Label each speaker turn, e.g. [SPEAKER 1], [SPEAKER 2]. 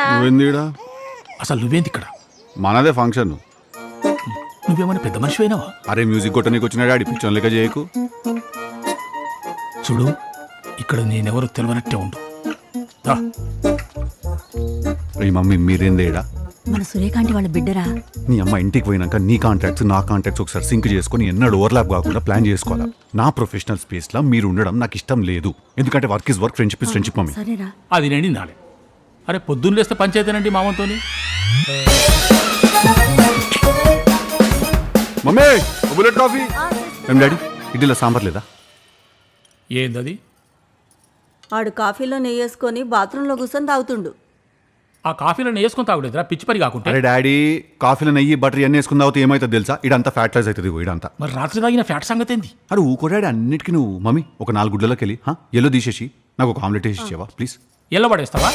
[SPEAKER 1] నువ్వేందిడా?
[SPEAKER 2] అసలు నువ్వేంది ఇక్కడ?
[SPEAKER 1] మనదే ఫంక్షన్.
[SPEAKER 2] నువ్వేమైనా పెద్ద మనిషి అయినావా?
[SPEAKER 1] అరే మ్యూజిక్ కొట్ట నీకు వచ్చినాడు ఆడి పిచ్చోన్ లెక్క చేయకు.
[SPEAKER 2] చూడు, ఇక్కడ నేనెవరో తెలియనట్టే ఉండు. రా.
[SPEAKER 1] ఈ మమ్మీ మీరేందేడా?
[SPEAKER 3] మన సురేఖాంటి వాళ్ళ బిడ్డరా?
[SPEAKER 1] నీ అమ్మ ఇంటికి పోయినాక నీ కాంట్రాక్ట్స్ నా కాంట్రాక్ట్స్ ఒకసారి సింక్ చేసుకొని ఎన్నడూ ఓవర్లాప్ కాకుండా ప్లాన్ చేసుకోవాలా. నా ప్రొఫెషనల్ స్పేస్లో మీరు ఉండడం నాకు ఇష్టం లేదు. ఎందుకంటే work is work, friendship is friendship mummy.
[SPEAKER 3] సరేరా.
[SPEAKER 2] అది నేను నాలే. అరే పొద్దున్న లేస్తే పంచాయతీనండి మామతోని.
[SPEAKER 1] Mummy bullet coffee. ఏం డాడీ ఇడ్లీలో సాంబార్ లేదా?
[SPEAKER 2] ఏందది?
[SPEAKER 4] ఆడు కాఫీలో నెయ్యేసుకొని బాత్రూంలో కూర్చొని తాగుతుండు.
[SPEAKER 2] ఆ కాఫీలో వేసుకొని తాగుడేదిరా పిచ్చి పని కాకుంటే.
[SPEAKER 1] అరే డాడీ కాఫీలో నెయ్యి బటర్ ఇవన్నీ వేసుకుని తాగితే ఏమవుతుంది తెలుసా? ఇదంతా ఫ్యాట్ లైజ్ అవుతుంది. ఇదంతా
[SPEAKER 2] మరి రాత్రి తాగిన ఫ్యాట్ సంగతి ఏంది?
[SPEAKER 1] అరే ఊకో డాడీ అన్నిటికీ నువ్వు. మమ్మీ ఒక 4 గుడ్లలోకి వెళ్ళి ఎల్లో తీసేసి నాకు ఒక ఆమ్లెట్ వేసి ఇచ్చేవా ప్లీజ్?
[SPEAKER 2] ఎల్లబడేస్తావా?